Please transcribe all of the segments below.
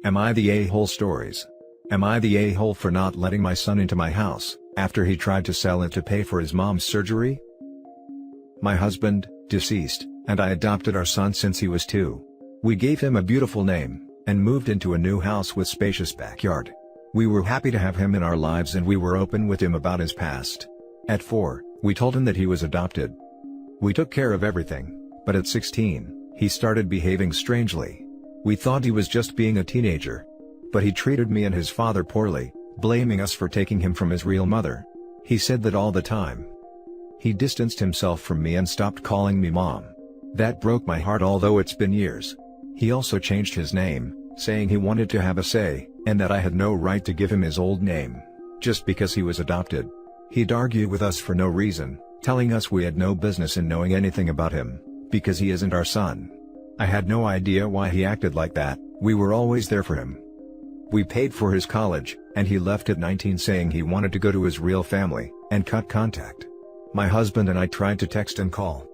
Am I the a-hole stories? Am I the a-hole for not letting my son into my house, after he tried to sell it to pay for his mom's surgery? My husband, deceased, and I adopted our son since he was 2. We gave him a beautiful name, and moved into a new house with spacious backyard. We were happy to have him in our lives and we were open with him about his past. At 4, we told him that he was adopted. We took care of everything, but at 16, he started behaving strangely. We thought he was just being a teenager. But he treated me and his father poorly, blaming us for taking him from his real mother. He said that all the time. He distanced himself from me and stopped calling me mom. That broke my heart, although it's been years. He also changed his name, saying he wanted to have a say, and that I had no right to give him his old name, just because he was adopted. He'd argue with us for no reason, telling us we had no business in knowing anything about him, because he isn't our son. I had no idea why he acted like that. We were always there for him. We paid for his college, and he left at 19 saying he wanted to go to his real family, and cut contact. My husband and I tried to text and call.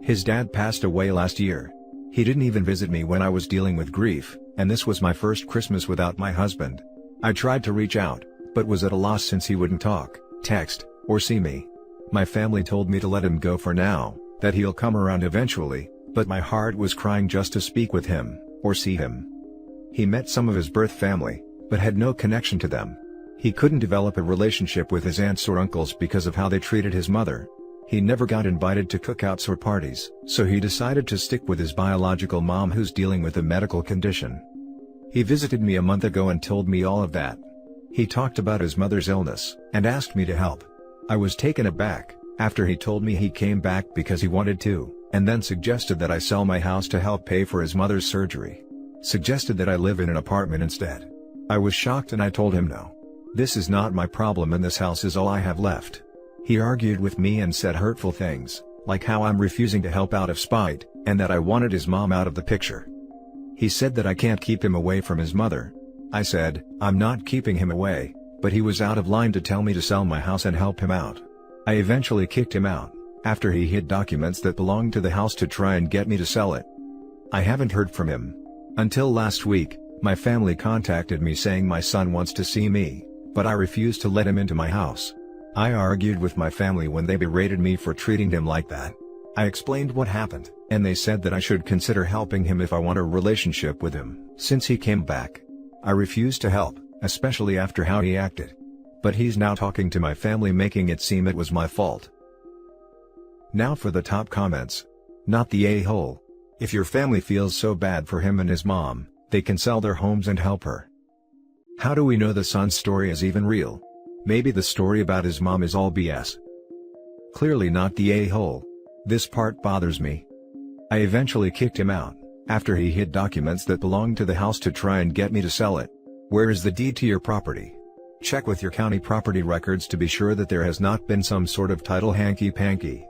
His dad passed away last year. He didn't even visit me when I was dealing with grief, and this was my first Christmas without my husband. I tried to reach out, but was at a loss since he wouldn't talk, text, or see me. My family told me to let him go for now, that he'll come around eventually, but my heart was crying just to speak with him, or see him. He met some of his birth family, but had no connection to them. He couldn't develop a relationship with his aunts or uncles because of how they treated his mother. He never got invited to cookouts or parties, so he decided to stick with his biological mom who's dealing with a medical condition. He visited me a month ago and told me all of that. He talked about his mother's illness, and asked me to help. I was taken aback, after he told me he came back because he wanted to, and then suggested that I sell my house to help pay for his mother's surgery. Suggested that I live in an apartment instead. I was shocked and I told him no. This is not my problem and this house is all I have left. He argued with me and said hurtful things, like how I'm refusing to help out of spite, and that I wanted his mom out of the picture. He said that I can't keep him away from his mother. I said, I'm not keeping him away, but he was out of line to tell me to sell my house and help him out. I eventually kicked him out, after he hid documents that belonged to the house to try and get me to sell it. I haven't heard from him. Until last week, my family contacted me saying my son wants to see me, but I refused to let him into my house. I argued with my family when they berated me for treating him like that. I explained what happened, and they said that I should consider helping him if I want a relationship with him, since he came back. I refused to help, especially after how he acted. But he's now talking to my family, making it seem it was my fault. Now for the top comments. Not the a-hole. If your family feels so bad for him and his mom, they can sell their homes and help her. How do we know the son's story is even real? Maybe the story about his mom is all BS. Clearly not the a-hole. This part bothers me. I eventually kicked him out, after he hid documents that belonged to the house to try and get me to sell it. Where is the deed to your property? Check with your county property records to be sure that there has not been some sort of title hanky-panky.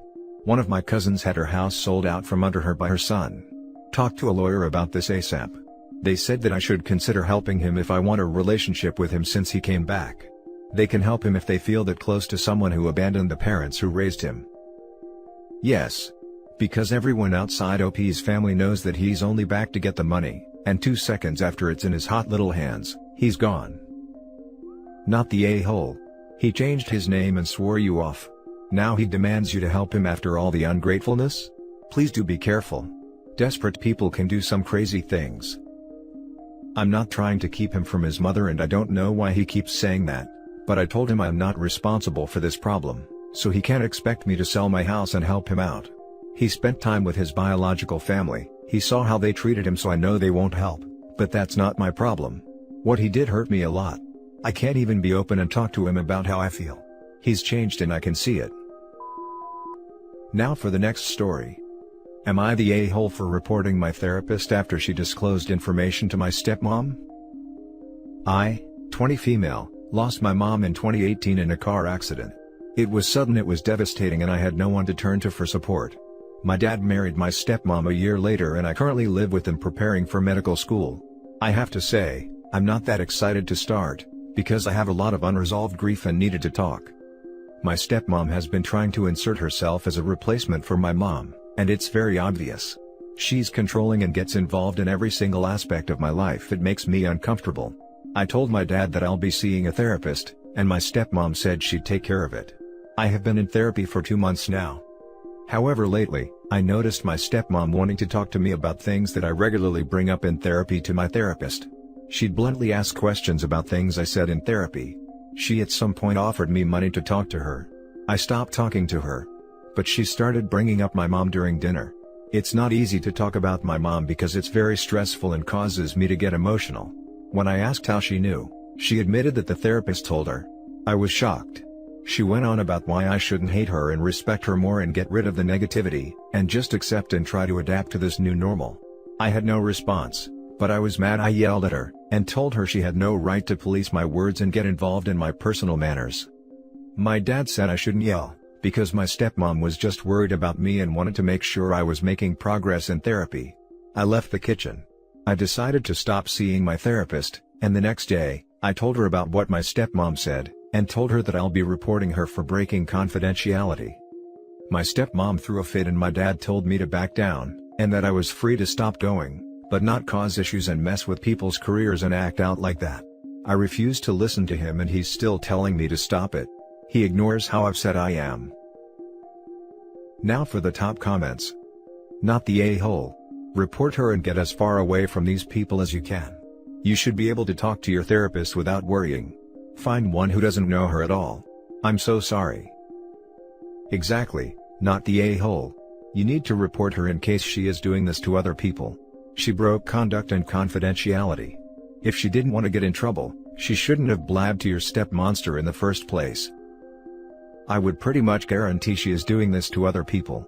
One of my cousins had her house sold out from under her by her son. Talk to a lawyer about this ASAP. They said that I should consider helping him if I want a relationship with him since he came back. They can help him if they feel that close to someone who abandoned the parents who raised him. Yes. Because everyone outside OP's family knows that he's only back to get the money, and 2 seconds after it's in his hot little hands, he's gone. Not the a-hole. He changed his name and swore you off. Now he demands you to help him after all the ungratefulness? Please do be careful. Desperate people can do some crazy things. I'm not trying to keep him from his mother and I don't know why he keeps saying that, but I told him I'm not responsible for this problem, so he can't expect me to sell my house and help him out. He spent time with his biological family, he saw how they treated him, so I know they won't help, but that's not my problem. What he did hurt me a lot. I can't even be open and talk to him about how I feel. He's changed and I can see it. Now for the next story. Am I the a-hole for reporting my therapist after she disclosed information to my stepmom? I, 20 female, lost my mom in 2018 in a car accident. It was sudden, it was devastating, and I had no one to turn to for support. My dad married my stepmom a year later and I currently live with him preparing for medical school. I have to say, I'm not that excited to start, because I have a lot of unresolved grief and needed to talk. My stepmom has been trying to insert herself as a replacement for my mom, and it's very obvious. She's controlling and gets involved in every single aspect of my life. It makes me uncomfortable. I told my dad that I'll be seeing a therapist, and my stepmom said she'd take care of it. I have been in therapy for 2 months now. However, lately, I noticed my stepmom wanting to talk to me about things that I regularly bring up in therapy to my therapist. She'd bluntly ask questions about things I said in therapy. She at some point offered me money to talk to her. I stopped talking to her. But she started bringing up my mom during dinner. It's not easy to talk about my mom because it's very stressful and causes me to get emotional. When I asked how she knew, she admitted that the therapist told her. I was shocked. She went on about why I shouldn't hate her and respect her more and get rid of the negativity, and just accept and try to adapt to this new normal. I had no response, but I was mad. I yelled at her, and told her she had no right to police my words and get involved in my personal manners. My dad said I shouldn't yell, because my stepmom was just worried about me and wanted to make sure I was making progress in therapy. I left the kitchen. I decided to stop seeing my therapist, and the next day, I told her about what my stepmom said, and told her that I'll be reporting her for breaking confidentiality. My stepmom threw a fit and my dad told me to back down, and that I was free to stop going, but not cause issues and mess with people's careers and act out like that. I refused to listen to him and he's still telling me to stop it. He ignores how upset I am. Now for the top comments. Not the a-hole. Report her and get as far away from these people as you can. You should be able to talk to your therapist without worrying. Find one who doesn't know her at all. I'm so sorry. Exactly, not the a-hole. You need to report her in case she is doing this to other people. She broke conduct and confidentiality. If she didn't want to get in trouble, she shouldn't have blabbed to your stepmonster in the first place. I would pretty much guarantee she is doing this to other people.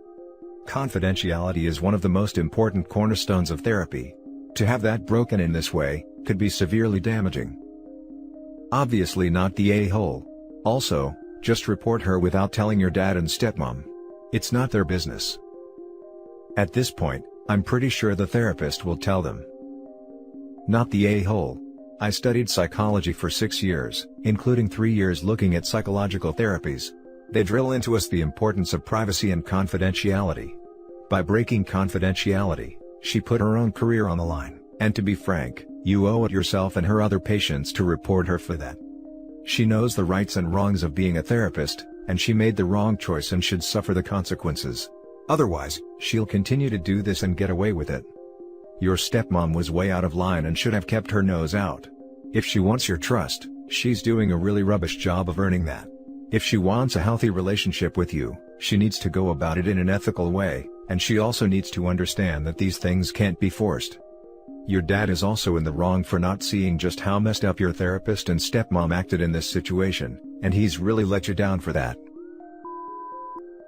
Confidentiality is one of the most important cornerstones of therapy. To have that broken in this way, could be severely damaging. Obviously not the a-hole. Also, just report her without telling your dad and stepmom. It's not their business. At this point, I'm pretty sure the therapist will tell them. Not the a-hole. I studied psychology for 6 years, including 3 years looking at psychological therapies. They drill into us the importance of privacy and confidentiality. By breaking confidentiality, she put her own career on the line, and to be frank, you owe it yourself and her other patients to report her for that. She knows the rights and wrongs of being a therapist, and she made the wrong choice and should suffer the consequences. Otherwise, she'll continue to do this and get away with it. Your stepmom was way out of line and should have kept her nose out. If she wants your trust, she's doing a really rubbish job of earning that. If she wants a healthy relationship with you, she needs to go about it in an ethical way, and she also needs to understand that these things can't be forced. Your dad is also in the wrong for not seeing just how messed up your therapist and stepmom acted in this situation, and he's really let you down for that.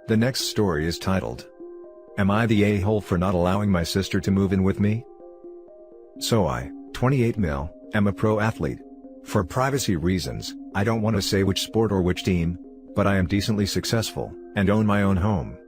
The next story is titled, Am I the a-hole for not allowing my sister to move in with me? So I, 28 mil, am a pro athlete. For privacy reasons, I don't want to say which sport or which team, but I am decently successful, and own my own home.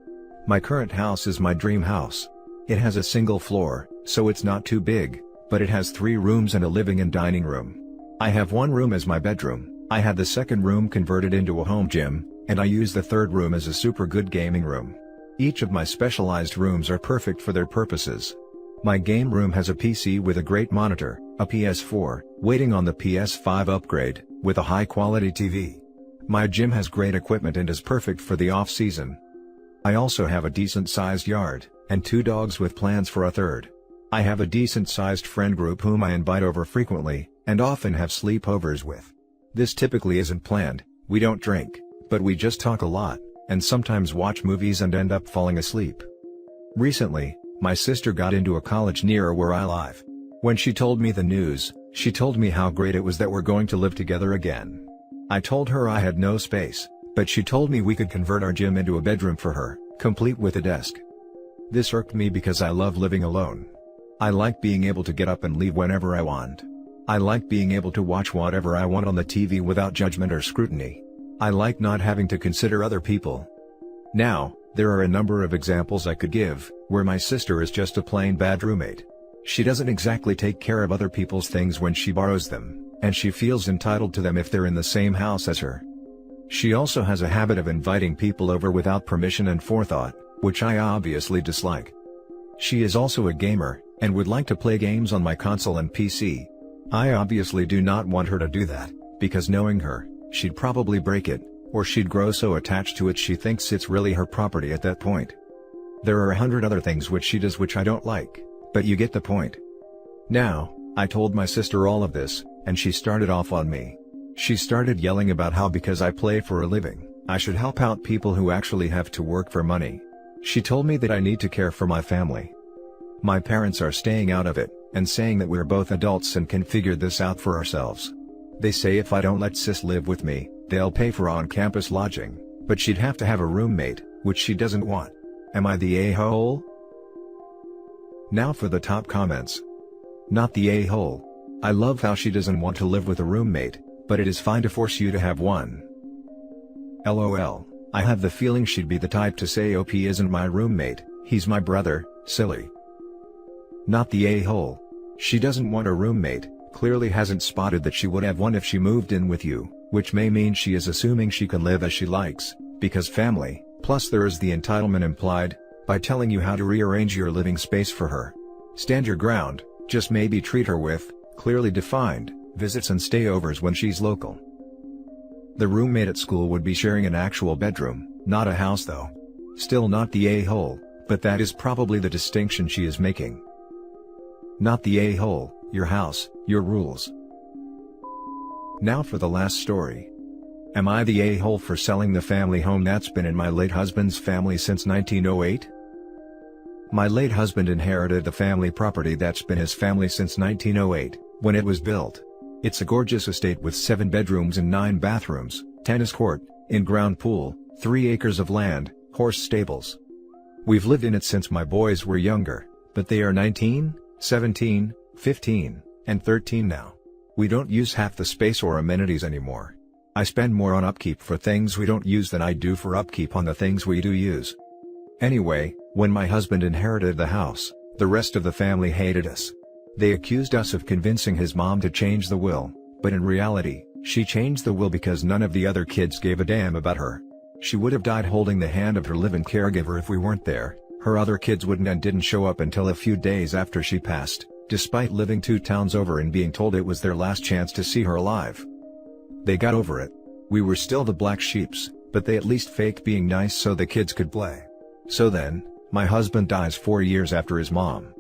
My current house is my dream house. It has a single floor, so it's not too big, but it has 3 rooms and a living and dining room. I have one room as my bedroom, I had the second room converted into a home gym, and I use the third room as a super good gaming room. Each of my specialized rooms are perfect for their purposes. My game room has a PC with a great monitor, a PS4, waiting on the PS5 upgrade, with a high-quality TV. My gym has great equipment and is perfect for the off-season. I also have a decent-sized yard, and 2 dogs with plans for a third. I have a decent-sized friend group whom I invite over frequently, and often have sleepovers with. This typically isn't planned, we don't drink, but we just talk a lot, and sometimes watch movies and end up falling asleep. Recently, my sister got into a college near where I live. When she told me the news, she told me how great it was that we're going to live together again. I told her I had no space, but she told me we could convert our gym into a bedroom for her, complete with a desk. This irked me because I love living alone. I like being able to get up and leave whenever I want. I like being able to watch whatever I want on the TV without judgment or scrutiny. I like not having to consider other people. Now, there are a number of examples I could give, where my sister is just a plain bad roommate. She doesn't exactly take care of other people's things when she borrows them, and she feels entitled to them if they're in the same house as her. She also has a habit of inviting people over without permission and forethought, which I obviously dislike. She is also a gamer, and would like to play games on my console and PC. I obviously do not want her to do that, because knowing her, she'd probably break it, or she'd grow so attached to it she thinks it's really her property at that point. There are 100 other things which she does which I don't like, but you get the point. Now, I told my sister all of this, and she started off on me. She started yelling about how because I play for a living, I should help out people who actually have to work for money. She told me that I need to care for my family. My parents are staying out of it, and saying that we're both adults and can figure this out for ourselves. They say if I don't let sis live with me, they'll pay for on-campus lodging, but she'd have to have a roommate, which she doesn't want. Am I the a-hole? Now for the top comments. Not the a-hole. I love how she doesn't want to live with a roommate, but it is fine to force you to have one. LOL. I have the feeling she'd be the type to say OP isn't my roommate, he's my brother, silly. Not the a-hole. She doesn't want a roommate, clearly hasn't spotted that she would have one if she moved in with you, which may mean she is assuming she can live as she likes, because family, plus there is the entitlement implied, by telling you how to rearrange your living space for her. Stand your ground, just maybe treat her with, clearly defined, visits and stayovers when she's local. The roommate at school would be sharing an actual bedroom, not a house though. Still not the a-hole, but that is probably the distinction she is making. Not the a-hole, your house, your rules. Now for the last story. Am I the a-hole for selling the family home that's been in my late husband's family since 1908? My late husband inherited the family property that's been his family since 1908, when it was built. It's a gorgeous estate with 7 bedrooms and 9 bathrooms, tennis court, in-ground pool, 3 acres of land, horse stables. We've lived in it since my boys were younger, but they are 19, 17, 15, and 13 now. We don't use half the space or amenities anymore. I spend more on upkeep for things we don't use than I do for upkeep on the things we do use. Anyway, when my husband inherited the house, the rest of the family hated us. They accused us of convincing his mom to change the will, but in reality, she changed the will because none of the other kids gave a damn about her. She would have died holding the hand of her live-in caregiver if we weren't there. Her other kids wouldn't and didn't show up until a few days after she passed, despite living 2 towns over and being told it was their last chance to see her alive. They got over it. We were still the black sheeps, but they at least faked being nice so the kids could play. So then, my husband dies 4 years after his mom.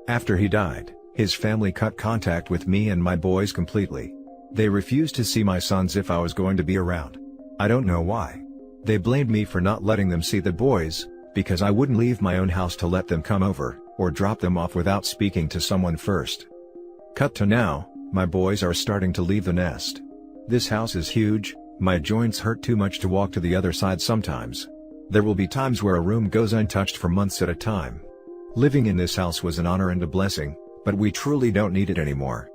After he died, his family cut contact with me and my boys completely. They refused to see my sons if I was going to be around. I don't know why. They blamed me for not letting them see the boys, because I wouldn't leave my own house to let them come over, or drop them off without speaking to someone first. Cut to now, my boys are starting to leave the nest. This house is huge, my joints hurt too much to walk to the other side sometimes. There will be times where a room goes untouched for months at a time. Living in this house was an honor and a blessing, but we truly don't need it anymore.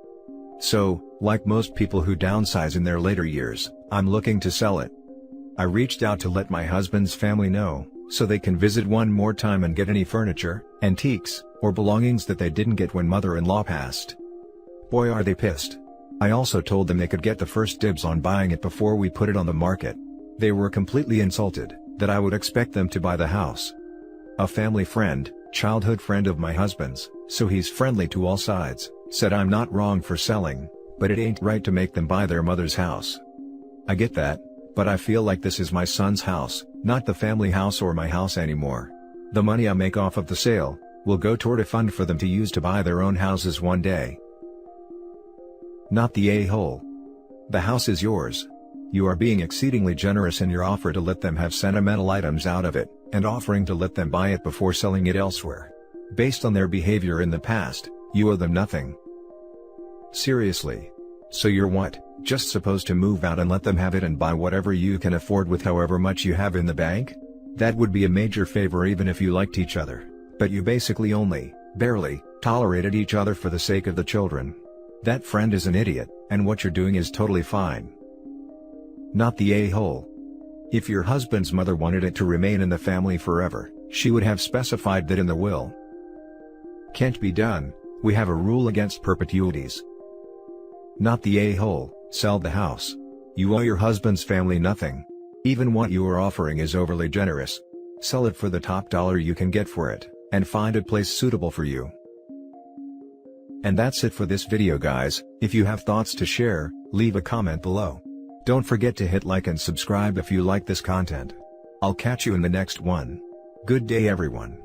So, like most people who downsize in their later years, I'm looking to sell it. I reached out to let my husband's family know, so they can visit one more time and get any furniture, antiques, or belongings that they didn't get when mother-in-law passed. Boy are they pissed. I also told them they could get the first dibs on buying it before we put it on the market. They were completely insulted, that I would expect them to buy the house. A family friend, childhood friend of my husband's, so he's friendly to all sides, said I'm not wrong for selling, but it ain't right to make them buy their mother's house. I get that, but I feel like this is my son's house, not the family house or my house anymore. The money I make off of the sale will go toward a fund for them to use to buy their own houses one day. Not the a-hole. The house is yours. You are being exceedingly generous in your offer to let them have sentimental items out of it, and offering to let them buy it before selling it elsewhere. Based on their behavior in the past, you owe them nothing. Seriously. So you're what, just supposed to move out and let them have it and buy whatever you can afford with however much you have in the bank? That would be a major favor even if you liked each other, but you basically only, barely, tolerated each other for the sake of the children. That friend is an idiot, and what you're doing is totally fine. Not the a-hole. If your husband's mother wanted it to remain in the family forever, she would have specified that in the will. Can't be done, we have a rule against perpetuities. Not the a-hole, sell the house. You owe your husband's family nothing. Even what you are offering is overly generous. Sell it for the top dollar you can get for it, and find a place suitable for you. And that's it for this video, guys. If you have thoughts to share, leave a comment below. Don't forget to hit like and subscribe if you like this content. I'll catch you in the next one. Good day, everyone.